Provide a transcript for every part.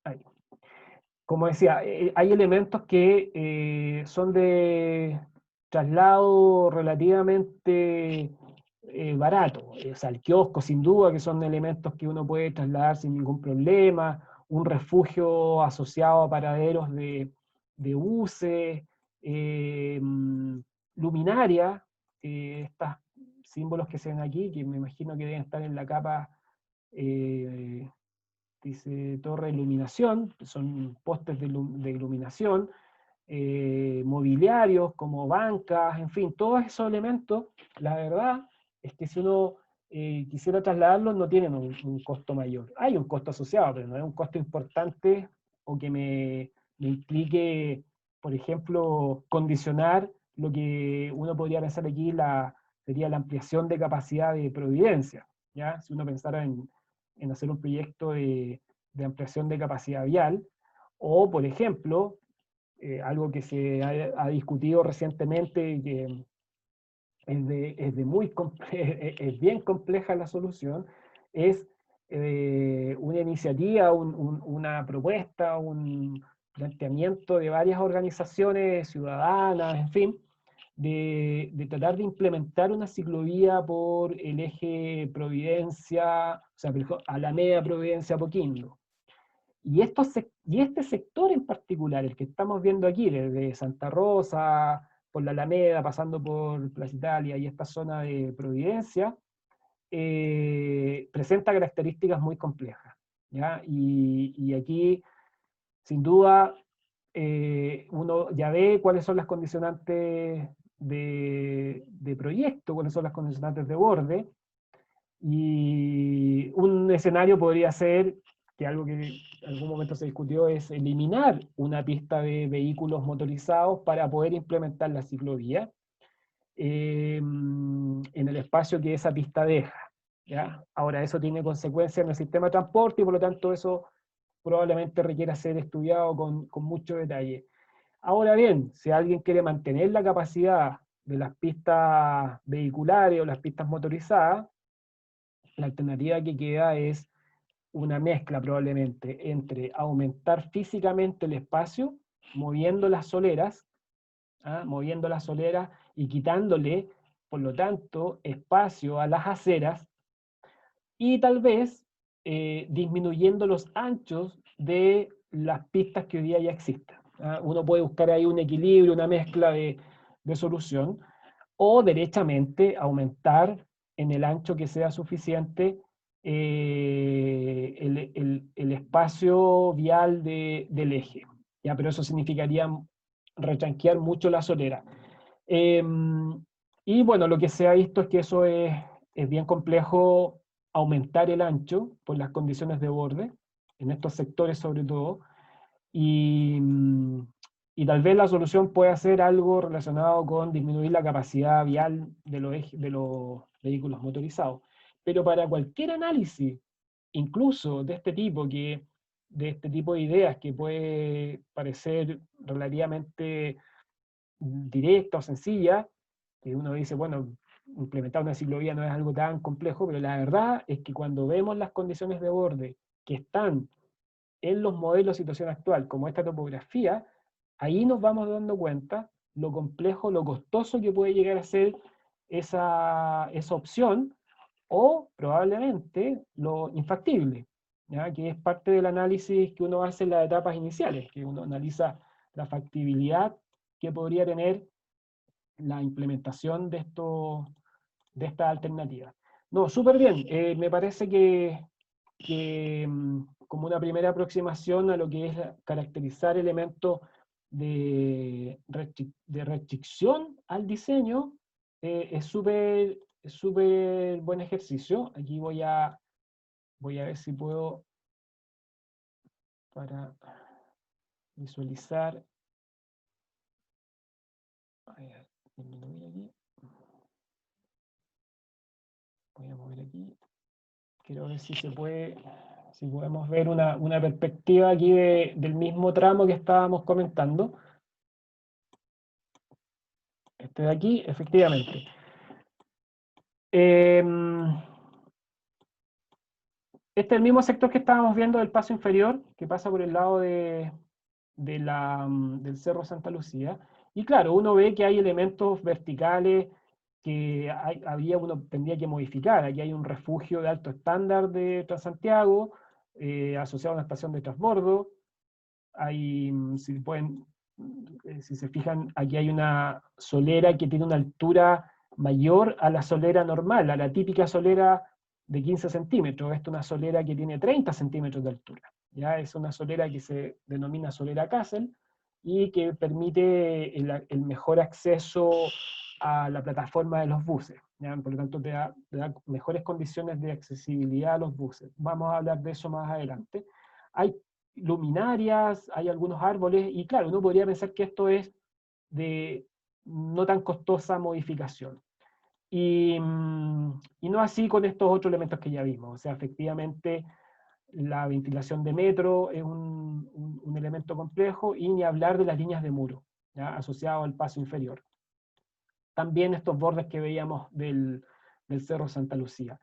ahí. Como decía, hay elementos que son de traslado relativamente barato. O sea, el kiosco, sin duda, que son elementos que uno puede trasladar sin ningún problema. Un refugio asociado a paraderos de buses, eh, luminaria, estos símbolos que se ven aquí, que me imagino que deben estar en la capa eh, dice torre de iluminación, son postes de iluminación, mobiliarios como bancas, en fin, todos esos elementos, la verdad es que si uno quisiera trasladarlos no tienen un costo mayor. Hay un costo asociado, pero no es un costo importante o que me implique, por ejemplo, condicionar lo que uno podría pensar aquí sería la ampliación de capacidad de Providencia. ¿Ya? Si uno pensara en hacer un proyecto de ampliación de capacidad vial, o por ejemplo, algo que se ha discutido recientemente y que es bien compleja la solución, es una iniciativa, una propuesta, un planteamiento de varias organizaciones ciudadanas, en fin, de tratar de implementar una ciclovía por el eje Providencia, o sea, Alameda, Providencia, Apoquindo. Y este sector en particular, el que estamos viendo aquí, desde Santa Rosa, por la Alameda, pasando por Plaza Italia y esta zona de Providencia, presenta características muy complejas. ¿Ya? Y aquí, sin duda, uno ya ve cuáles son las condicionantes de proyecto, cuáles son las condicionantes de borde, y un escenario podría ser, que algo que en algún momento se discutió, es eliminar una pista de vehículos motorizados para poder implementar la ciclovía en el espacio que esa pista deja. ¿Ya? Ahora, eso tiene consecuencias en el sistema de transporte y por lo tanto eso probablemente requiera ser estudiado con mucho detalle. Ahora bien, si alguien quiere mantener la capacidad de las pistas vehiculares o las pistas motorizadas, la alternativa que queda es una mezcla probablemente entre aumentar físicamente el espacio, moviendo las soleras, moviendo las soleras y quitándole, por lo tanto, espacio a las aceras, y tal vez disminuyendo los anchos de las pistas que hoy día ya existen. Uno puede buscar ahí un equilibrio, una mezcla de solución, o derechamente aumentar en el ancho que sea suficiente el espacio vial del eje. ¿Ya? Pero eso significaría retranquear mucho la solera. Eh, y bueno, lo que se ha visto es que eso es bien complejo aumentar el ancho por las condiciones de borde, en estos sectores sobre todo, y, y tal vez la solución pueda ser algo relacionado con disminuir la capacidad vial de los vehículos motorizados. Pero para cualquier análisis, incluso de este tipo de ideas que puede parecer relativamente directa o sencilla, que uno dice, bueno, implementar una ciclovía no es algo tan complejo, pero la verdad es que cuando vemos las condiciones de borde que están en los modelos de situación actual, como esta topografía, ahí nos vamos dando cuenta lo complejo, lo costoso que puede llegar a ser esa opción, o probablemente lo infactible, ¿ya? Que es parte del análisis que uno hace en las etapas iniciales, que uno analiza la factibilidad que podría tener la implementación de estas alternativas. No, súper bien. Me parece que como una primera aproximación a lo que es caracterizar elementos de restricción al diseño, es súper buen ejercicio. Aquí voy a ver si puedo, para visualizar, a ver, disminuir aquí, voy a mover aquí. Quiero ver si se puede, si podemos ver una perspectiva aquí del mismo tramo que estábamos comentando. Este de aquí, efectivamente. Este es el mismo sector que estábamos viendo del paso inferior, que pasa por el lado del Cerro Santa Lucía. Y claro, uno ve que hay elementos verticales que uno tendría que modificar. Aquí hay un refugio de alto estándar de Transantiago, asociado a una estación de transbordo. Hay, si se fijan, aquí hay una solera que tiene una altura mayor a la solera normal, a la típica solera de 15 centímetros. Esta es una solera que tiene 30 centímetros de altura. ¿Ya? Es una solera que se denomina solera Castle y que permite el mejor acceso a la plataforma de los buses. ¿Ya? Por lo tanto, te da mejores condiciones de accesibilidad a los buses. Vamos a hablar de eso más adelante. Hay luminarias, hay algunos árboles, y claro, uno podría pensar que esto es de no tan costosa modificación. Y no así con estos otros elementos que ya vimos. O sea, efectivamente, la ventilación de metro es un elemento complejo, y ni hablar de las líneas de muro, ¿ya? Asociado al paso inferior. También estos bordes que veíamos del Cerro Santa Lucía.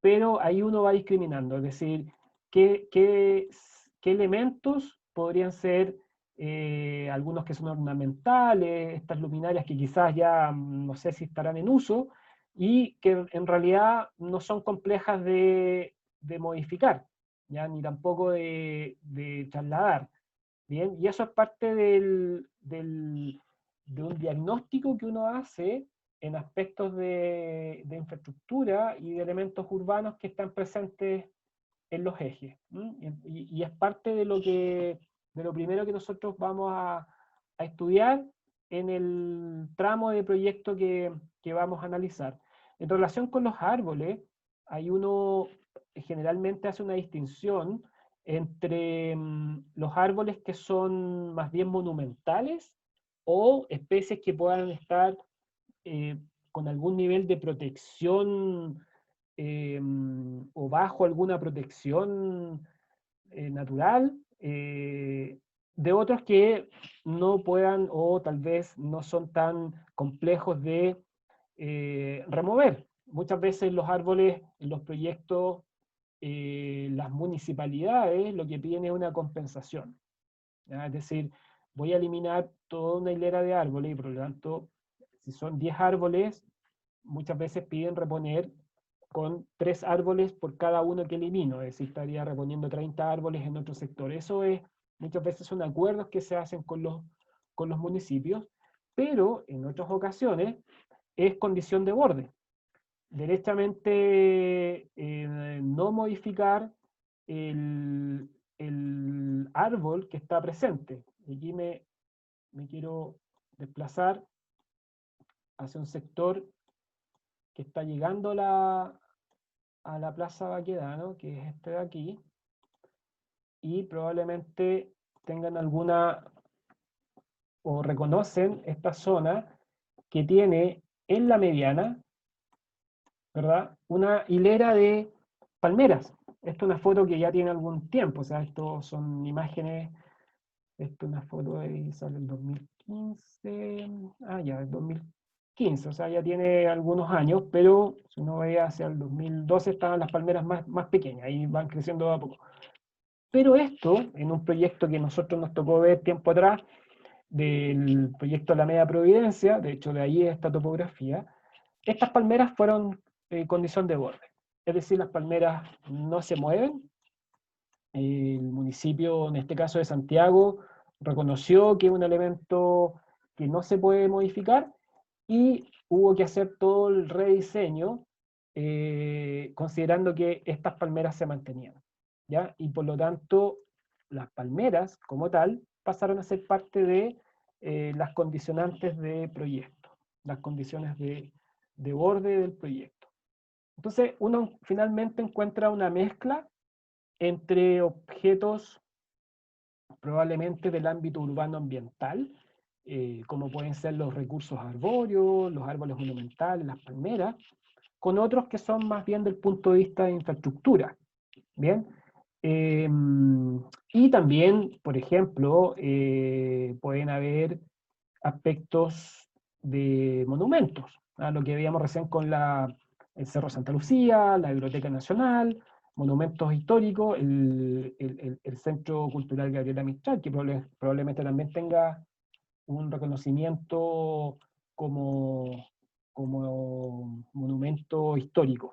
Pero ahí uno va discriminando, es decir, qué elementos podrían ser algunos que son ornamentales, estas luminarias que quizás ya no sé si estarán en uso, y que en realidad no son complejas de modificar, ¿ya? Ni tampoco de trasladar. Bien, y eso es parte de un diagnóstico que uno hace en aspectos de infraestructura y de elementos urbanos que están presentes en los ejes. Y es parte de lo primero que nosotros vamos a estudiar en el tramo de proyecto que vamos a analizar. En relación con los árboles, hay uno generalmente hace una distinción entre los árboles que son más bien monumentales o especies que puedan estar eh, con algún nivel de protección o bajo alguna protección natural, de otros que no puedan o tal vez no son tan complejos de remover. Muchas veces los árboles, en los proyectos, las municipalidades lo que piden es una compensación, ¿ya? Es decir, voy a eliminar toda una hilera de árboles y por lo tanto, si son 10 árboles, muchas veces piden reponer con 3 árboles por cada uno que elimino, es decir, estaría reponiendo 30 árboles en otro sector. Eso es, muchas veces son acuerdos que se hacen con los municipios, pero en otras ocasiones es condición de borde. Derechamente no modificar el árbol que está presente. Y aquí me quiero desplazar hacia un sector que está llegando a la Plaza Baquedano, que es este de aquí, y probablemente tengan alguna, o reconocen esta zona que tiene en la mediana, ¿verdad? Una hilera de palmeras. Esto es una foto que ya tiene algún tiempo, o sea, esto son imágenes, esto es una foto de sale el 2015, ya, el 2015, o sea, ya tiene algunos años, pero si uno veía hacia el 2012 estaban las palmeras más pequeñas, y van creciendo de a poco. Pero esto, en un proyecto que nosotros nos tocó ver tiempo atrás, del proyecto Alameda Providencia, de hecho de ahí es esta topografía, estas palmeras fueron condición de borde. Es decir, las palmeras no se mueven. El municipio, en este caso de Santiago, reconoció que es un elemento que no se puede modificar y hubo que hacer todo el rediseño considerando que estas palmeras se mantenían, ¿ya? Y por lo tanto, las palmeras como tal pasaron a ser parte de las condicionantes de proyecto, las condiciones de borde del proyecto. Entonces, uno finalmente encuentra una mezcla entre objetos probablemente del ámbito urbano ambiental, como pueden ser los recursos arbóreos, los árboles monumentales, las palmeras, con otros que son más bien del punto de vista de infraestructura. Bien. Y también, por ejemplo, pueden haber aspectos de monumentos, lo que veíamos recién con el Cerro Santa Lucía, la Biblioteca Nacional, monumentos históricos, el Centro Cultural Gabriela Mistral, que probablemente también tenga un reconocimiento como monumento histórico.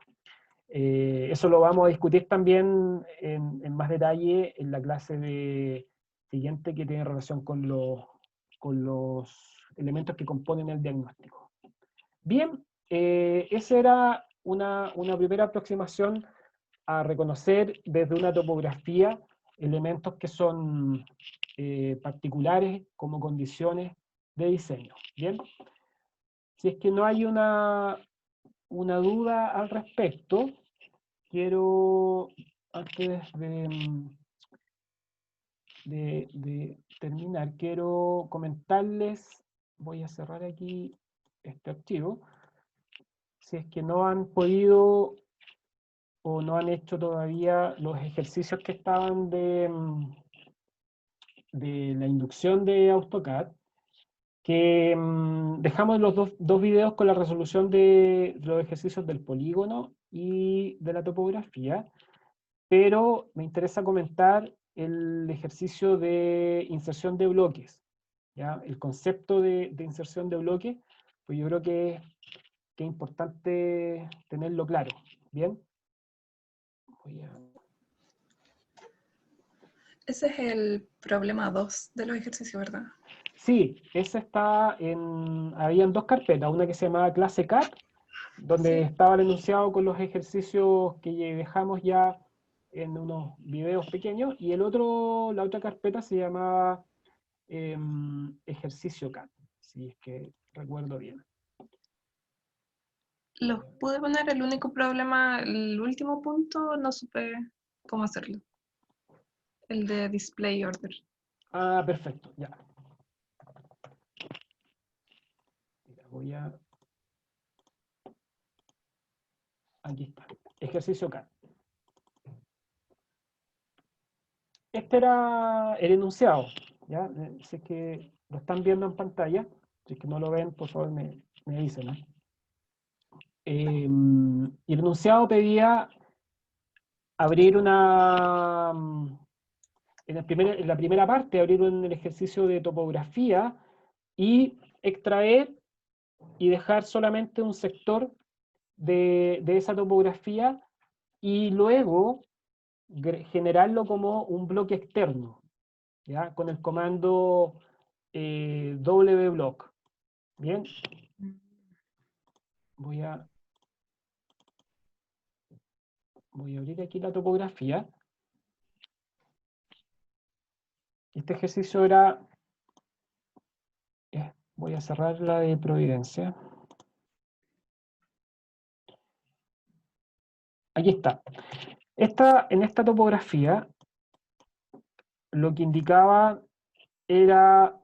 Eso lo vamos a discutir también en más detalle en la clase siguiente, que tiene relación con los elementos que componen el diagnóstico. Bien, esa era una primera aproximación a reconocer desde una topografía elementos que son particulares como condiciones de diseño. Bien, si es que no hay una duda al respecto, quiero, antes de terminar, quiero comentarles, voy a cerrar aquí este archivo, si es que no han podido o no han hecho todavía los ejercicios que estaban de la inducción de AutoCAD, que dejamos los dos videos con la resolución de los ejercicios del polígono y de la topografía, pero me interesa comentar el ejercicio de inserción de bloques, ¿ya? El concepto de inserción de bloques, pues yo creo que es importante tenerlo claro, ¿bien? Ese es el problema 2 de los ejercicios, ¿verdad? Sí, ese está habían dos carpetas, una que se llamaba clase CAD, donde Sí. estaba el enunciado con los ejercicios que dejamos ya en unos videos pequeños, y la otra carpeta se llamaba ejercicio CAD, si es que recuerdo bien. Los pude poner, el único problema, el último punto, no supe cómo hacerlo. El de display order. Ah, perfecto, ya. Mira, aquí está, ejercicio CAD. Este era el enunciado, ¿ya? Si es que lo están viendo en pantalla, si es que no lo ven, por favor me dicen, ¿no? Y el enunciado pedía abrir en la primera parte, abrir el ejercicio de topografía y extraer y dejar solamente un sector de esa topografía, y luego generarlo como un bloque externo, ¿ya? Con el comando wblock. Bien, voy a abrir aquí la topografía. Este ejercicio era, voy a cerrar la de Providencia. Aquí está. En esta topografía, lo que indicaba era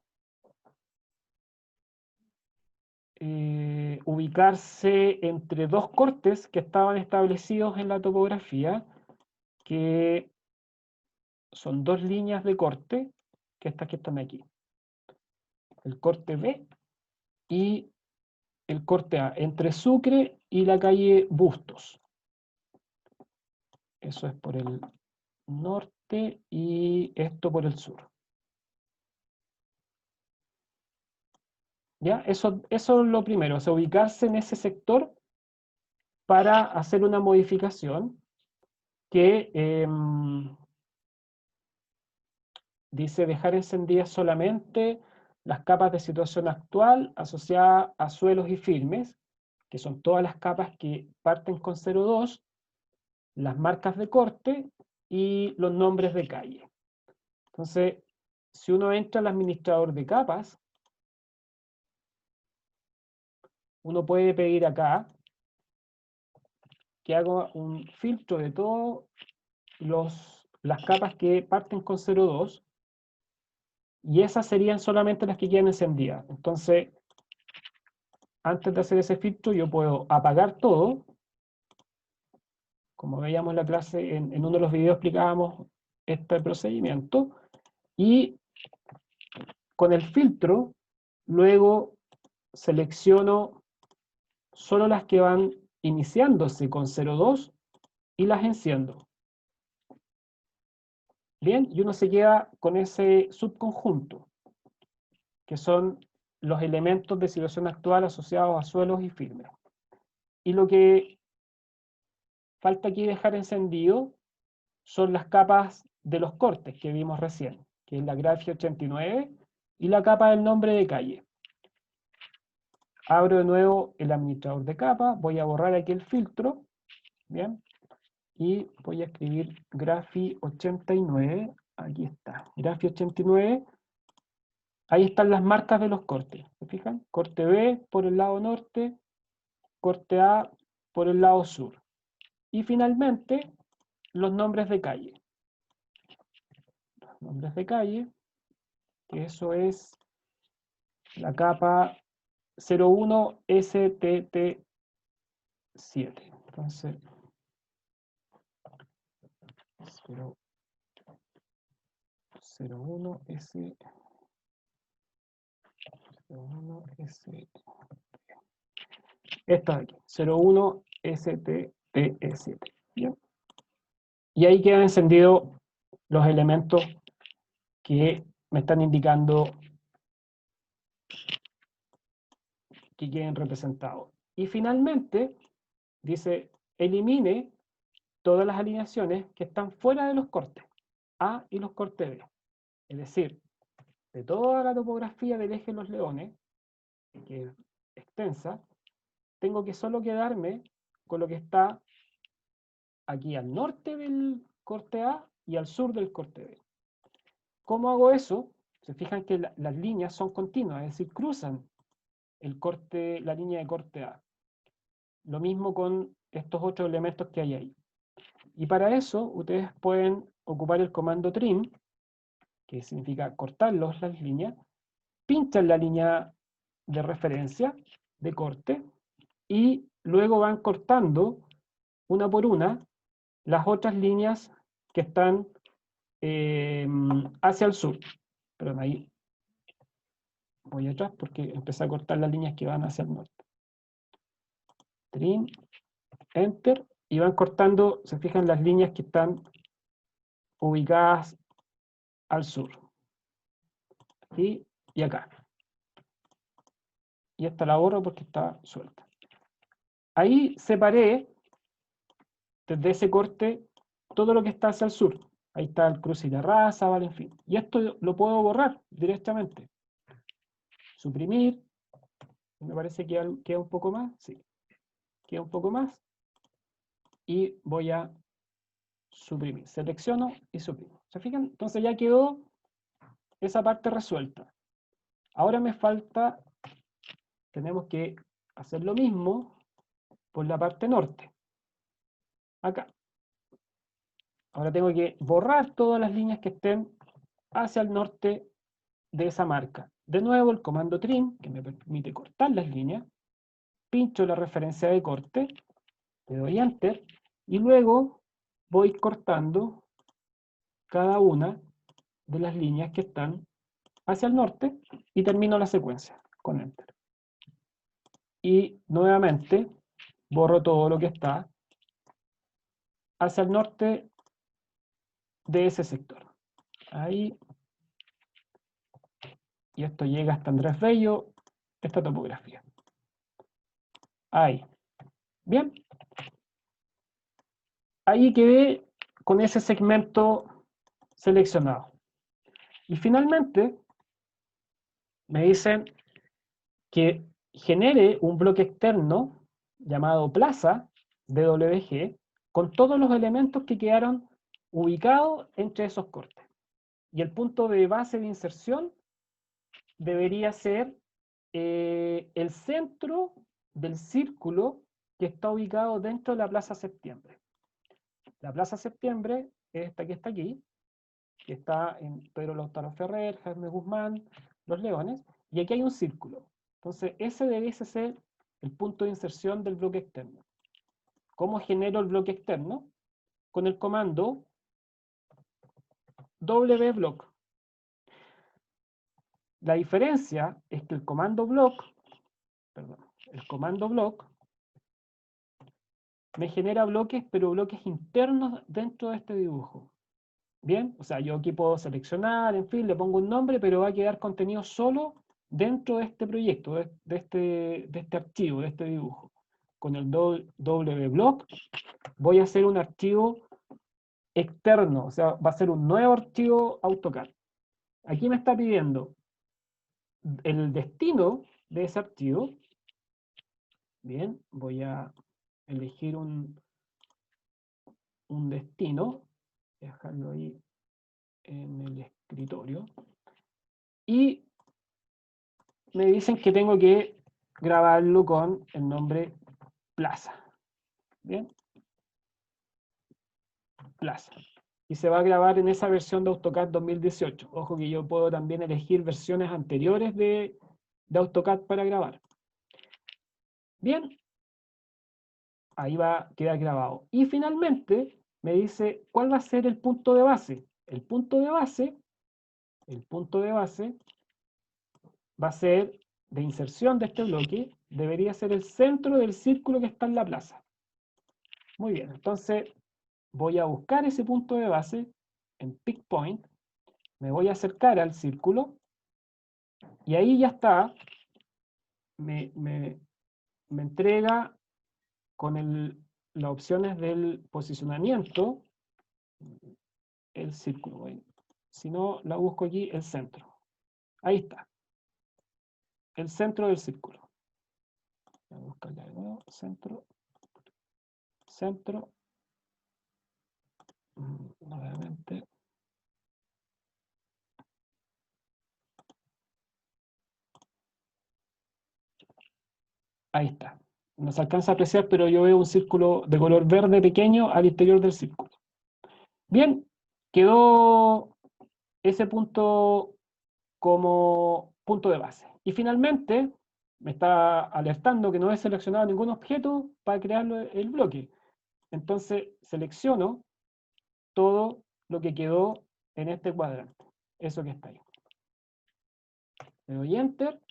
ubicarse entre dos cortes que estaban establecidos en la topografía, que son dos líneas de corte, que estas que están aquí. El corte B y el corte A, entre Sucre y la calle Bustos. Eso es por el norte y esto por el sur. ¿Ya? Eso es lo primero, o sea, ubicarse en ese sector para hacer una modificación que dice dejar encendidas solamente las capas de situación actual asociadas a suelos y firmes, que son todas las capas que parten con 0,2, las marcas de corte y los nombres de calle. Entonces, si uno entra al administrador de capas, uno puede pedir acá que haga un filtro de todas las capas que parten con 0,2, y esas serían solamente las que quedan encendidas. Entonces, antes de hacer ese filtro, yo puedo apagar todo. Como veíamos en la clase, en uno de los videos explicábamos este procedimiento, y con el filtro, luego selecciono solo las que van iniciándose con 0,2 y las enciendo. Bien, y uno se queda con ese subconjunto, que son los elementos de situación actual asociados a suelos y firmes. Y lo que falta aquí dejar encendido son las capas de los cortes que vimos recién, que es la grafía 89 y la capa del nombre de calle. Abro de nuevo el administrador de capa, voy a borrar aquí el filtro, ¿bien? Y voy a escribir Grafi 89, aquí está, Grafi 89, ahí están las marcas de los cortes, ¿se fijan? Corte B por el lado norte, corte A por el lado sur. Y finalmente, los nombres de calle. Los nombres de calle, que eso es la capa 01 STT7. Entonces, 01 S 01 S, esta de aquí, 01 STT7. ¿Bien? Y ahí quedan encendidos los elementos que me están indicando que queden representados. Y finalmente, dice, elimine todas las alineaciones que están fuera de los cortes A y los cortes B. Es decir, de toda la topografía del eje de los leones, que es extensa, tengo que solo quedarme con lo que está aquí al norte del corte A y al sur del corte B. ¿Cómo hago eso? Se fijan que las líneas son continuas, es decir, cruzan la línea de corte A. Lo mismo con estos otros elementos que hay ahí. Y para eso ustedes pueden ocupar el comando trim, que significa cortar las líneas, pinchan la línea de referencia, de corte, y luego van cortando una por una las otras líneas que están hacia el sur. Perdón, ahí voy atrás porque empecé a cortar las líneas que van hacia el norte. Trim, Enter, y van cortando, se fijan, las líneas que están ubicadas al sur. Aquí y acá. Y esta la borro porque está suelta. Ahí separé desde ese corte todo lo que está hacia el sur. Ahí está el cruce y la raza, vale, en fin. Y esto lo puedo borrar directamente. Suprimir. Me parece que queda un poco más. Sí. Queda un poco más. Y voy a suprimir. Selecciono y suprimo. ¿Se fijan? Entonces ya quedó esa parte resuelta. Ahora me falta, tenemos que hacer lo mismo por la parte norte. Acá. Ahora tengo que borrar todas las líneas que estén hacia el norte de esa marca. De nuevo el comando trim, que me permite cortar las líneas, pincho la referencia de corte, le doy enter, y luego voy cortando cada una de las líneas que están hacia el norte y termino la secuencia con enter. Y nuevamente borro todo lo que está hacia el norte de ese sector. Ahí. Y esto llega hasta Andrés Bello, esta topografía. Ahí. Bien. Ahí quedé con ese segmento seleccionado. Y finalmente me dicen que genere un bloque externo llamado plaza DWG con todos los elementos que quedaron ubicados entre esos cortes. Y el punto de base de inserción debería ser el centro del círculo que está ubicado dentro de la Plaza Septiembre. La Plaza Septiembre es esta que está aquí, que está en Pedro Lautaro Ferrer, Jaime Guzmán, Los Leones, y aquí hay un círculo. Entonces, ese debiese ser el punto de inserción del bloque externo. ¿Cómo genero el bloque externo? Con el comando wblock. La diferencia es que el comando block me genera bloques, pero bloques internos dentro de este dibujo. Bien, o sea, yo aquí puedo seleccionar, en fin, le pongo un nombre, pero va a quedar contenido solo dentro de este proyecto, de este archivo, de este dibujo. Con el WBlock voy a hacer un archivo externo, o sea, va a ser un nuevo archivo AutoCAD. Aquí me está pidiendo el destino de ese archivo. Bien, voy a elegir un destino, dejarlo ahí en el escritorio. Y me dicen que tengo que grabarlo con el nombre Plaza. Bien, Plaza. Y se va a grabar en esa versión de AutoCAD 2018. Ojo que yo puedo también elegir versiones anteriores de AutoCAD para grabar. Bien, ahí va a quedar grabado. Y finalmente me dice cuál va a ser el punto de base. El punto de base va a ser de inserción de este bloque, debería ser el centro del círculo que está en la plaza. Muy bien, entonces voy a buscar ese punto de base en Pick Point, me voy a acercar al círculo y ahí ya está, me entrega con las opciones del posicionamiento el círculo. Si no, la busco aquí, el centro. Ahí está, el centro del círculo. Voy a buscarla de nuevo, centro, centro, nuevamente. Ahí está. No se alcanza a apreciar, pero yo veo un círculo de color verde pequeño al interior del círculo. Bien, quedó ese punto como punto de base. Y finalmente, me está alertando que no he seleccionado ningún objeto para crear el bloque. Entonces, selecciono todo lo que quedó en este cuadrante. Eso que está ahí. Le doy Enter.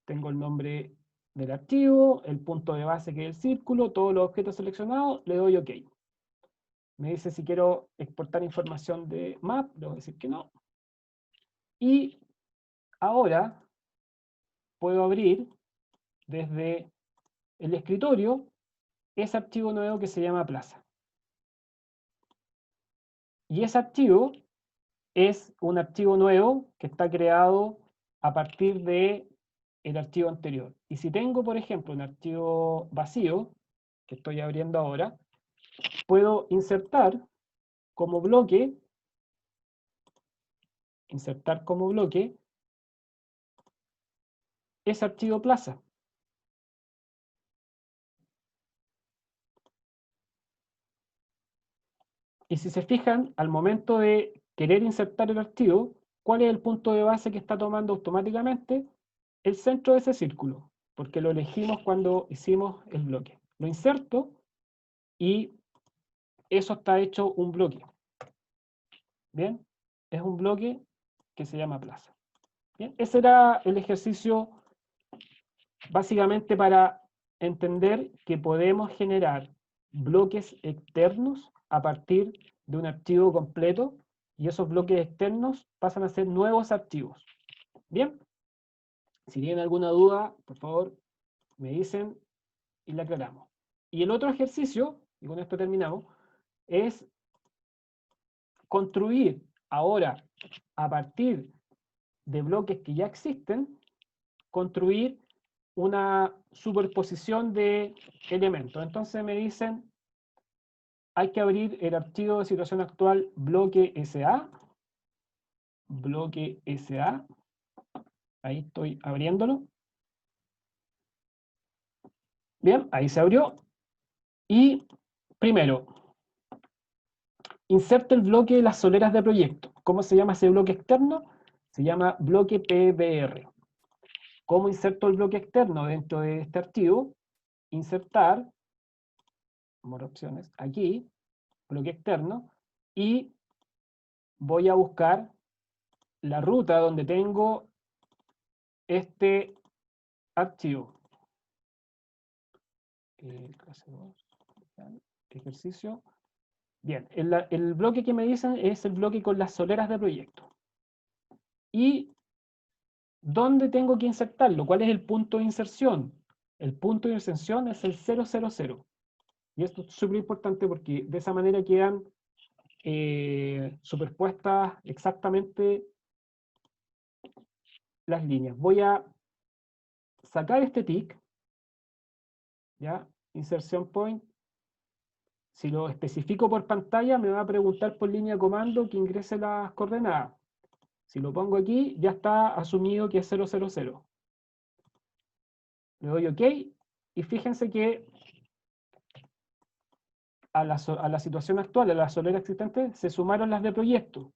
Tengo el nombre del archivo, el punto de base que es el círculo, todos los objetos seleccionados, le doy OK. Me dice si quiero exportar información de map, le voy a decir que no. Y ahora puedo abrir desde el escritorio ese archivo nuevo que se llama plaza. Y ese archivo es un archivo nuevo que está creado a partir de el archivo anterior. Y si tengo, por ejemplo, un archivo vacío, que estoy abriendo ahora, puedo insertar como bloque, ese archivo plaza. Y si se fijan, al momento de querer insertar el archivo, ¿cuál es el punto de base que está tomando automáticamente? El centro de ese círculo, porque lo elegimos cuando hicimos el bloque. Lo inserto y eso está hecho un bloque. ¿Bien? Es un bloque que se llama plaza. ¿Bien? Ese era el ejercicio básicamente para entender que podemos generar bloques externos a partir de un archivo completo y esos bloques externos pasan a ser nuevos archivos. Bien, si tienen alguna duda, por favor, me dicen y la aclaramos. Y el otro ejercicio, y con esto terminamos, es construir ahora, a partir de bloques que ya existen, construir una superposición de elementos. Entonces me dicen, hay que abrir el archivo de situación actual bloque SA, ahí estoy abriéndolo. Bien, ahí se abrió. Y primero, inserte el bloque de las soleras de proyecto. ¿Cómo se llama ese bloque externo? Se llama bloque PBR. ¿Cómo inserto el bloque externo dentro de este archivo? Insertar, more opciones, aquí, bloque externo, y voy a buscar la ruta donde tengo este archivo. Clase 2, ejercicio, Bien, el bloque que me dicen es el bloque con las soleras de proyecto. ¿Y dónde tengo que insertarlo? ¿Cuál es el punto de inserción? El punto de inserción es el 000. Y esto es súper importante porque de esa manera quedan superpuestas exactamente las líneas. Voy a sacar este tick, ¿ya? Inserción point. Si lo especifico por pantalla, me va a preguntar por línea de comando que ingrese las coordenadas. Si lo pongo aquí, ya está asumido que es 000. Le doy OK, y fíjense que a la situación actual, a la solera existente, se sumaron las de proyecto,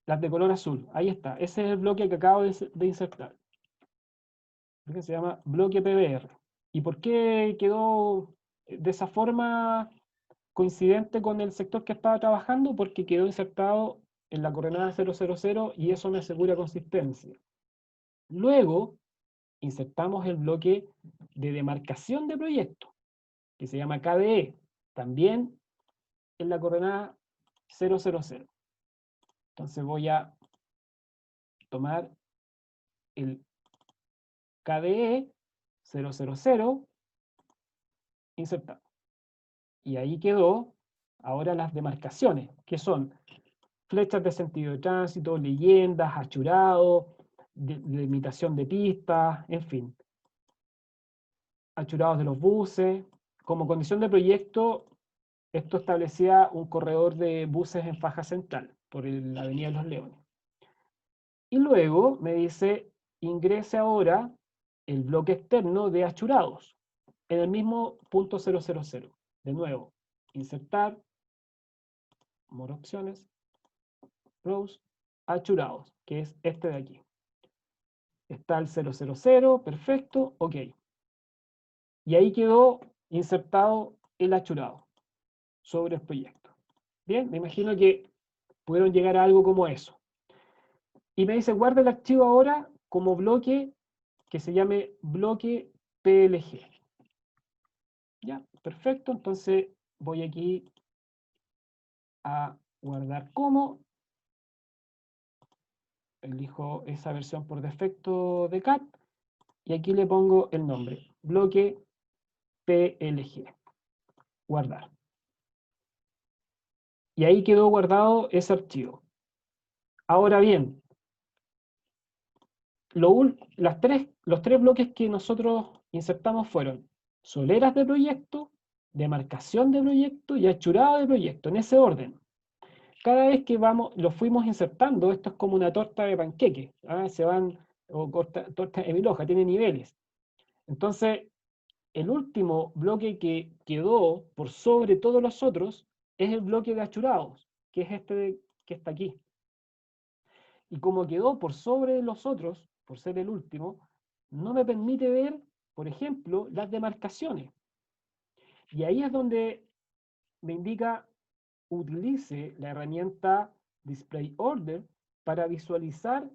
las de color azul. Ahí está, ese es el bloque que acabo de insertar. Se llama bloque PBR. ¿Y por qué quedó de esa forma coincidente con el sector que estaba trabajando? Porque quedó insertado en la coordenada 000 y eso me asegura consistencia. Luego, insertamos el bloque de demarcación de proyecto, que se llama KDE, también en la coordenada 000. Entonces voy a tomar el KDE 000, insertado. Y ahí quedó ahora las demarcaciones, que son flechas de sentido de tránsito, leyendas, achurados, delimitación de pistas, en fin. Achurados de los buses. Como condición de proyecto, esto establecía un corredor de buses en faja central, por la Avenida de los Leones. Y luego me dice, ingrese ahora el bloque externo de achurados, en el mismo punto 000. De nuevo, insertar, more opciones, rows, achurados, que es este de aquí. Está el 000, perfecto, OK. Y ahí quedó insertado el achurado sobre el proyecto. Bien, me imagino que pudieron llegar a algo como eso. Y me dice, guarda el archivo ahora como bloque que se llame bloque PLG. Ya, perfecto, entonces voy aquí a guardar como, elijo esa versión por defecto de CAT, y aquí le pongo el nombre, bloque PLG, guardar. Y ahí quedó guardado ese archivo. Ahora bien, los tres bloques que nosotros insertamos fueron soleras de proyecto, demarcación de proyecto y achurado de proyecto, en ese orden. Cada vez que lo fuimos insertando, esto es como una torta de panqueque, se van, o torta de mil hojas, tiene niveles. Entonces, el último bloque que quedó por sobre todos los otros es el bloque de achurados, que es este que está aquí. Y como quedó por sobre los otros, por ser el último, no me permite ver, por ejemplo, las demarcaciones. Y ahí es donde me indica utilice la herramienta Display Order para visualizar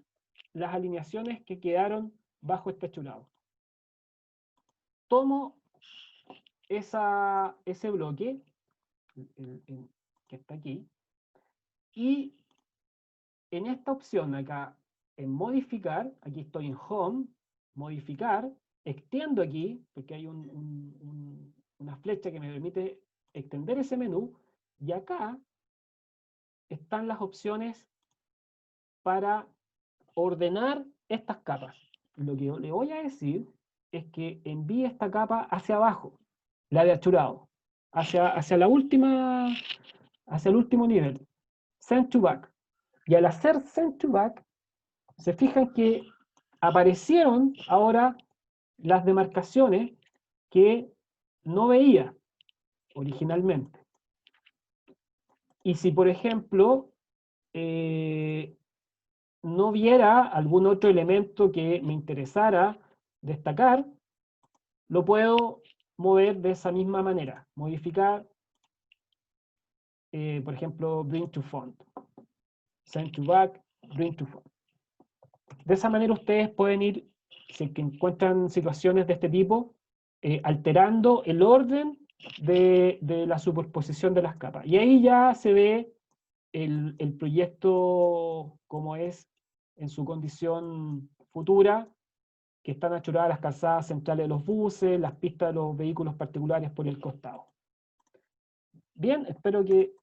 las alineaciones que quedaron bajo este achurado. Tomo ese bloque, que está aquí, y en esta opción acá, en modificar, aquí estoy en Home, modificar, extiendo aquí, porque hay una flecha que me permite extender ese menú, y acá están las opciones para ordenar estas capas. Lo que le voy a decir es que envíe esta capa hacia abajo, la de achurado, hacia la última, hacia el último nivel, send to back. Y al hacer send to back, se fijan que aparecieron ahora las demarcaciones que no veía originalmente. Y si, por ejemplo, no viera algún otro elemento que me interesara destacar, lo puedo mover de esa misma manera. Modificar, por ejemplo, bring to font. Send to back, bring to font. De esa manera ustedes pueden ir, si encuentran situaciones de este tipo, alterando el orden de la superposición de las capas. Y ahí ya se ve el proyecto como es en su condición futura, que están achuradas las calzadas centrales de los buses, las pistas de los vehículos particulares por el costado. Bien, espero que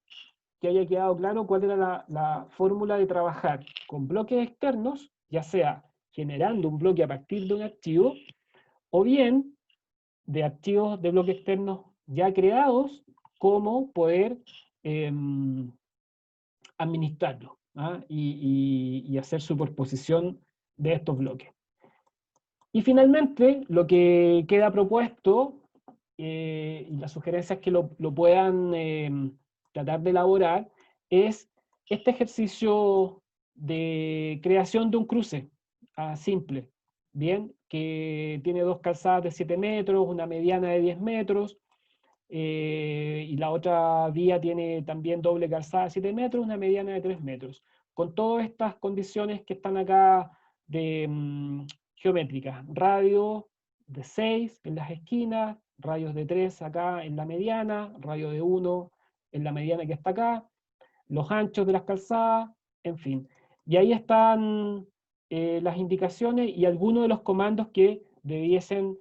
haya quedado claro cuál era la fórmula de trabajar con bloques externos, ya sea generando un bloque a partir de un archivo, o bien de archivos de bloques externos ya creados, cómo poder administrarlo, ¿ah? y hacer superposición de estos bloques. Y finalmente, lo que queda propuesto, y la sugerencia es que lo puedan tratar de elaborar, es este ejercicio de creación de un cruce simple, ¿bien? Que tiene dos calzadas de 7 metros, una mediana de 10 metros, y la otra vía tiene también doble calzada de 7 metros, una mediana de 3 metros. Con todas estas condiciones que están acá de geométricas, radio de 6 en las esquinas, radios de 3 acá en la mediana, radio de 1 en la mediana que está acá, los anchos de las calzadas, en fin. Y ahí están las indicaciones y algunos de los comandos que debiesen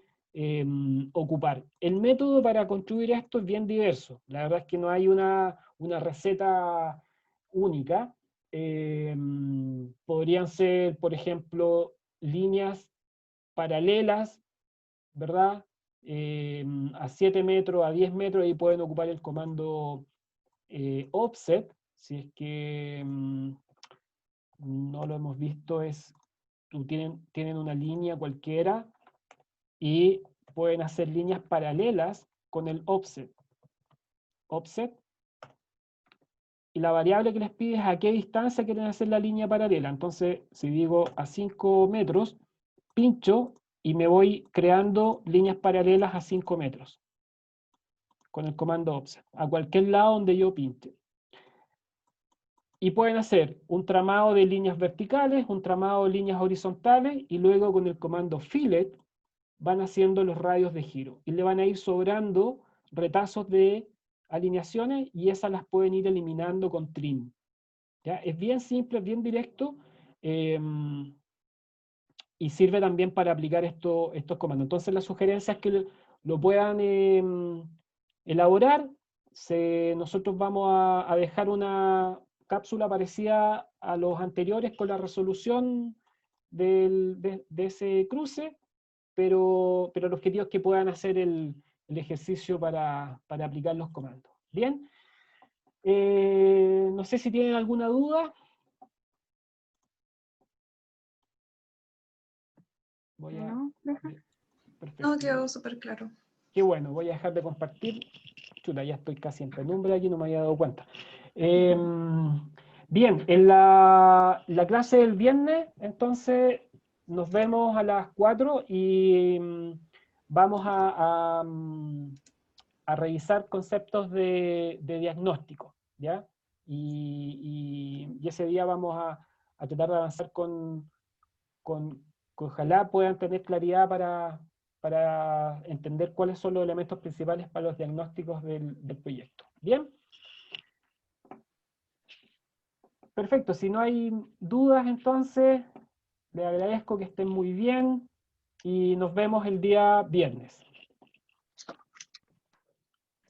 ocupar. El método para construir esto es bien diverso. La verdad es que no hay una receta única. Podrían ser, por ejemplo, líneas paralelas, ¿verdad? A 7 metros, a 10 metros, ahí pueden ocupar el comando offset, si es que no lo hemos visto, tienen una línea cualquiera y pueden hacer líneas paralelas con el offset. Offset. Y la variable que les pide es a qué distancia quieren hacer la línea paralela. Entonces, si digo a 5 metros, pincho y me voy creando líneas paralelas a 5 metros con el comando offset, a cualquier lado donde yo pinte. Y pueden hacer un tramado de líneas verticales, un tramado de líneas horizontales, y luego con el comando fillet van haciendo los radios de giro. Y le van a ir sobrando retazos de alineaciones, y esas las pueden ir eliminando con trim. ¿Ya? Es bien simple, es bien directo, y sirve también para aplicar estos comandos. Entonces la sugerencia es que lo puedan elaborar. Nosotros vamos a dejar una cápsula parecida a los anteriores con la resolución de ese cruce, pero el objetivo es que puedan hacer el ejercicio para aplicar los comandos. Bien, no sé si tienen alguna duda. No, Perfecto. no, quedó súper claro. Qué bueno, voy a dejar de compartir. Chuta, ya estoy casi en penumbra aquí, no me había dado cuenta. Bien, en la clase del viernes, entonces, nos vemos a las 4 y vamos a revisar conceptos de diagnóstico, ¿ya? Y ese día vamos a tratar de avanzar que ojalá puedan tener claridad para entender cuáles son los elementos principales para los diagnósticos del proyecto. ¿Bien? Perfecto, si no hay dudas entonces, les agradezco, que estén muy bien y nos vemos el día viernes.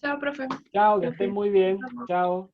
Chao, profe. Chao, que estén muy bien. Chao.